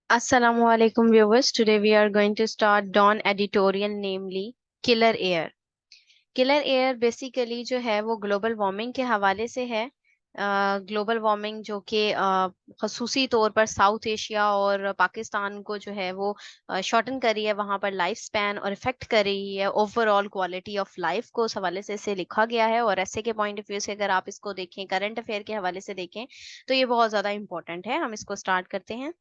Assalamu alaikum viewers. Today we are going to start Dawn editorial, namely Killer Air. Killer air basically जो है वो global warming के हवाले से है। ग्लोबल वार्मिंग जो कि खसूसी तौर पर साउथ एशिया और पाकिस्तान को जो है वो शॉर्टन कर रही है, वहां पर लाइफ स्पैन और इफेक्ट कर रही है ओवरऑल क्वालिटी ऑफ लाइफ को। उस हवाले से इसे लिखा गया है और ऐसे के पॉइंट ऑफ व्यू से अगर आप इसको देखें, करंट अफेयर के हवाले से देखें, तो ये बहुत ज़्यादा इंपॉर्टेंट है। हम इसको स्टार्ट करते हैं।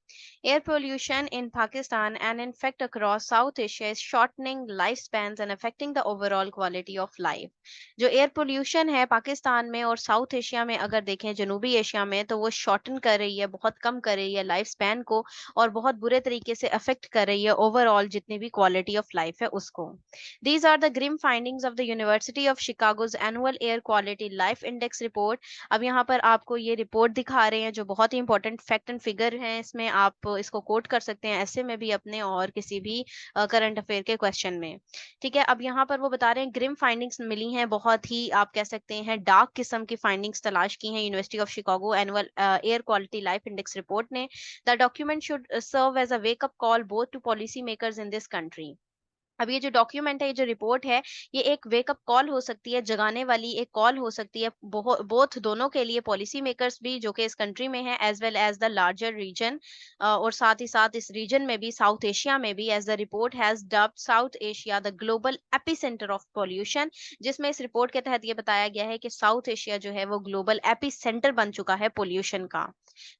Air pollution in Pakistan and in fact across South Asia is shortening lifespans and affecting the overall quality of life. जो एयर पोल्यूशन है पाकिस्तान में और साउथ एशिया में, अगर देखें जनूबी एशिया में, तो वो शॉर्टन कर रही है, बहुत कम कर रही है लाइफ स्पैन को और बहुत बुरे तरीके से अफेक्ट कर रही है ओवरऑल जितनी भी क्वालिटी ऑफ लाइफ है उसको। These are the grim findings of the University of Chicago's annual air quality life index report। अब यहाँ पर आपको ये रिपोर्ट दिखा रहे हैं जो बहुत ही इंपॉर्टेंट फैक्ट एंड फिगर हैं। इसमें आप इसको कोट कर सकते हैं ऐसे में भी अपने और किसी भी करंट अफेयर के क्वेश्चन में। ठीक है, अब यहाँ पर वो बता रहे हैं ग्रिम फाइंडिंग्स मिली हैं, बहुत ही आप कह सकते हैं डार्क किस्म की फाइंडिंग्स तलाश की हैं University of Chicago annual air quality life index report ने। The document should serve as a wake up call both to policy makers in this country. अब ये जो डॉक्यूमेंट है, ये जो रिपोर्ट है, ये एक वेकअप कॉल हो सकती है, जगाने वाली एक कॉल हो सकती है बोथ दोनों के लिए, पॉलिसी मेकर्स भी जो कि इस कंट्री में है as well as the larger region, और साथ ही साथ इस रीजन में भी, साउथ एशिया में भी, as the report has dubbed South Asia the global epicentre of pollution. जिसमें इस रिपोर्ट के तहत ये बताया गया है कि साउथ एशिया जो है वो ग्लोबल एपिसेंटर बन चुका है पोल्यूशन का।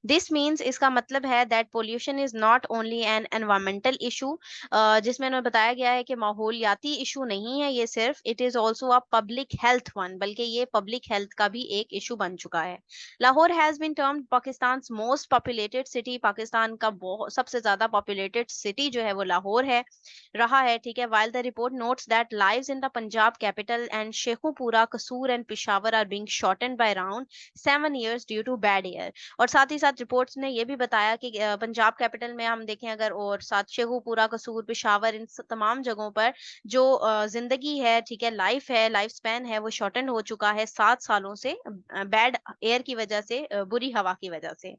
दिस मीन्स, इसका मतलब है that pollution is not only an environmental issue, जिसमें उन्हें बताया गया है कि माहौलियाती इशू नहीं है ये सिर्फ, it is also a public health one, बल्कि ये पब्लिक हेल्थ का भी एक इशू बन चुका है। Lahore has been termed Pakistan most populated city, Pakistan का बहुत सबसे ज्यादा पॉपुलेटेड सिटी जो है वो लाहौर है, रहा है। ठीक है, while the report notes that lives in the Punjab capital and Sheikhupura, Kasur and Peshawar are being shortened by around 7 years due to bad air। और साथ ही साथ रिपोर्ट्स ने ये भी बताया कि पंजाब कैपिटल में हम देखें अगर, और साथ शेखुपुरा, कसूर, पेशावर, इन तमाम जगहों पर जो जिंदगी है, ठीक है, लाइफ है, लाइफ स्पैन है, वो शॉर्टन हो चुका है 7 सालों से, बैड एयर की वजह से, बुरी हवा की वजह से।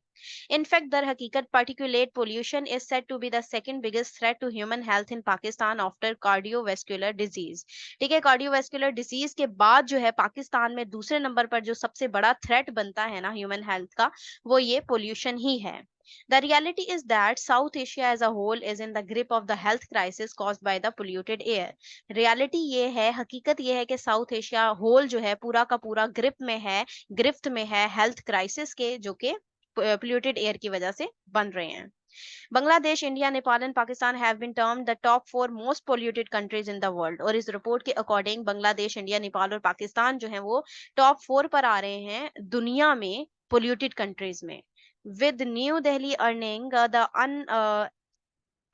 In fact, दर हकीकत particulate pollution is said to be the second biggest threat to human health in Pakistan after cardiovascular disease। ठीक है, कार्डियोवैस्कुलर डिजीज के बाद जो है पाकिस्तान में दूसरे नंबर पर जो सबसे बड़ा थ्रेट बनता है ना ह्यूमन हेल्थ का, वो ये पोल्यूशन ही है। The reality is that South Asia as a whole is in the grip of the health crisis caused by the polluted air। reality ये है, हकीकत ये है कि साउथ एशिया होल जो है पूरा का पूरा ग्रिप में है, गिरफ्त में है हेल्थ क्राइसिस के, जो कि पोल्यूटेड एयर की वजह से बन रहे हैं। Bangladesh, India, Nepal and Pakistan have been termed the top 4 most polluted countries in the world. और इस रिपोर्ट के अकॉर्डिंग बांग्लादेश, इंडिया, नेपाल और पाकिस्तान जो है वो टॉप 4 पर आ रहे हैं दुनिया में पोल्यूटेड कंट्रीज में, with New Delhi earning the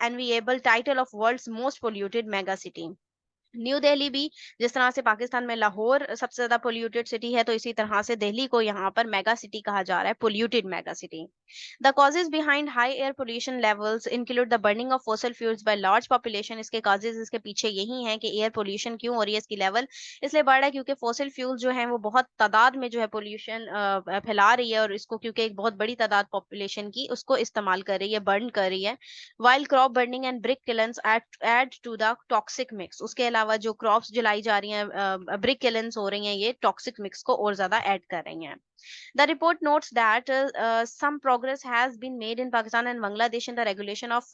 unenviable title of world's most polluted mega city। New Delhi भी, जिस तरह से पाकिस्तान में लाहौर सबसे ज्यादा पोल्यूटेड सिटी है, तो इसी तरह से दिल्ली को यहाँ पर मेगा सिटी कहा जा रहा है, polluted mega city. The causes behind high air pollution levels include the burning of fossil fuels by large population. इसके कॉजेज, इसके पीछे यही है कि एयर पोल्यूशन क्यों हो रही है, इसकी लेवल इसलिए बढ़ रहा है क्योंकि फोसिल फ्यूल जो है वो बहुत तादाद में जो है पोल्यूशन फैला रही है, और इसको क्योंकि एक बहुत बड़ी तादाद पॉपुलेशन की उसको इस्तेमाल कर रही है, बर्न कर रही है। While crop burning and brick kilns add to the toxic mix. उसके अलावा जो क्रॉप्स जलाई जा रही हैं, ब्रिक किलन्स हो रही हैं, ये टॉक्सिक मिक्स को और ज्यादा ऐड कर रही हैं। The report notes that some progress has been made in Pakistan and Bangladesh in the regulation of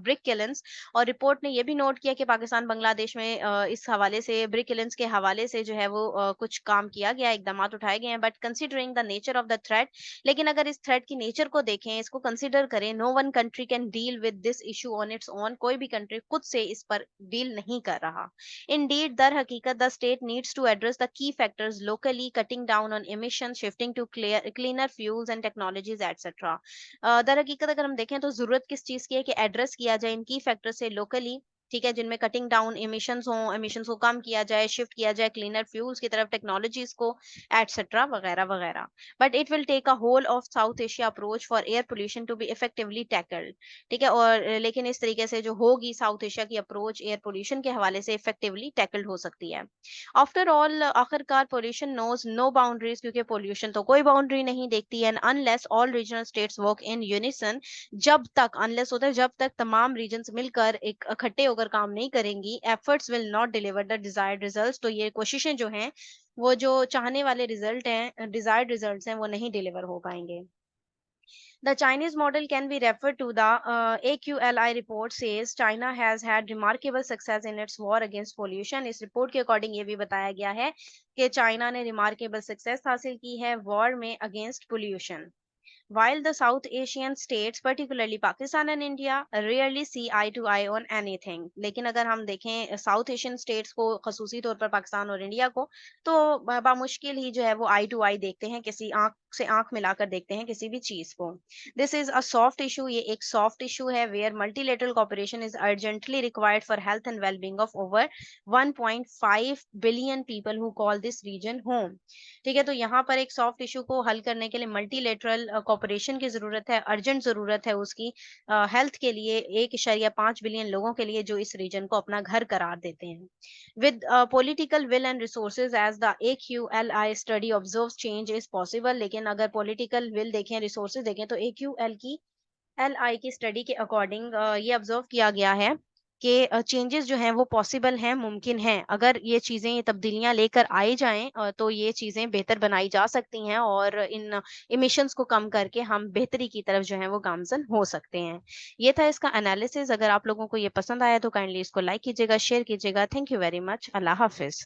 brick kilns। और रिपोर्ट ने ये भी नोट किया कि पाकिस्तान, बांग्लादेश में इस हवाले से, ब्रिक किलन्स के हवाले से जो है वो कुछ काम किया गया, इकदाम उठाए गए हैं। But considering the nature of the threat, लेकिन अगर इस थ्रेट की नेचर को देखें, इसको कंसिडर करें, no one country can deal with this issue on its own. कोई भी कंट्री खुद से इस पर डील नहीं कर रहा। Indeed, दर हकीकत the state needs to address the key factors locally, cutting down on emissions, shifting to cleaner fuels and technologies, etc। दर हकीकत अगर हम देखें तो जरूरत किस चीज की है कि एड्रेस किया जाए इन की फैक्टर से लोकली, ठीक है, जिनमें कटिंग डाउन एमिशंस को कम किया जाए, शिफ्ट किया जाए क्लीनर फ्यूल्स की तरफ, टेक्नोलॉजीज को, एटसेट्रा वगैरह वगैरह। But it will take a whole of South Asia approach for air pollution to be effectively tackled. ठीक है, और लेकिन इस तरीके से जो होगी साउथ एशिया की अप्रोच एयर पोल्यूशन के हवाले से इफेक्टिवली टैकल्ड हो सकती है। आफ्टर ऑल, आखिरकार पोल्यूशन नोज नो बाउंड्रीज, क्योंकि पोल्यूशन तो कोई बाउंड्री नहीं देखती है। Unless all regional states work in unison, जब तक अनलेस होता है जब तक तमाम रीजन्स मिलकर एक इकट्ठे होकर काम नहीं करेंगी, efforts will not deliver the desired results. तो ये कोशिशें जो हैं, वो जो चाहने वाले रिजल्ट हैं, डिजायर्ड रिजल्ट्स हैं, वो नहीं डिलीवर हो पाएंगे। The Chinese model can be referred to. The AQLI report says China has had remarkable success in its war against pollution. इस रिपोर्ट के अकॉर्डिंग ये भी बताया गया है कि चाइना ने रिमार्केबल सक्सेस हासिल की है वॉर में against pollution. While the South Asian states, particularly Pakistan and India, rarely see eye to eye on anything. लेकिन अगर हम देखें साउथ एशियन स्टेट्स को, खसूसी तौर पर पाकिस्तान और इंडिया को, तो बामुश्किल ही जो है वो आई टू आई देखते हैं, किसी आंख से आंख मिलाकर देखते हैं किसी भी चीज को। This is a soft issue, ये एक सॉफ्ट इशू है, where multilateral cooperation is urgently required for health and wellbeing of over 1.5 billion people who call this region home. ठीक है, तो यहाँ पर एक सॉफ्ट इशू को हल करने के लिए मल्टीलेटरल कॉपरेशन की जरूरत है, अर्जेंट जरूरत है उसकी, हेल्थ के लिए, 1.5 बिलियन लोगों के लिए जो इस रीजन को अपना घर करार देते हैं। With political will and resources as the AQLI study observe change is possible. लेकिन अगर पॉलिटिकल विल देखें, रिसोर्सेज देखें, तो AQL की स्टडी के अकॉर्डिंग ये ऑब्जर्व किया गया है कि चेंजेस जो हैं वो पॉसिबल हैं, मुमकिन हैं। अगर ये चीज़ें, ये तब्दीलियां लेकर आई जाएं, तो ये चीज़ें बेहतर बनाई जा सकती हैं और इन इमिशंस को कम करके हम बेहतरी की तरफ जो है वो गामजन हो सकते हैं। ये था इसका एनालिसिस। अगर आप लोगों को ये पसंद आया तो काइंडली इसको लाइक कीजिएगा, शेयर कीजिएगा। Thank you very much. Allah Hafiz.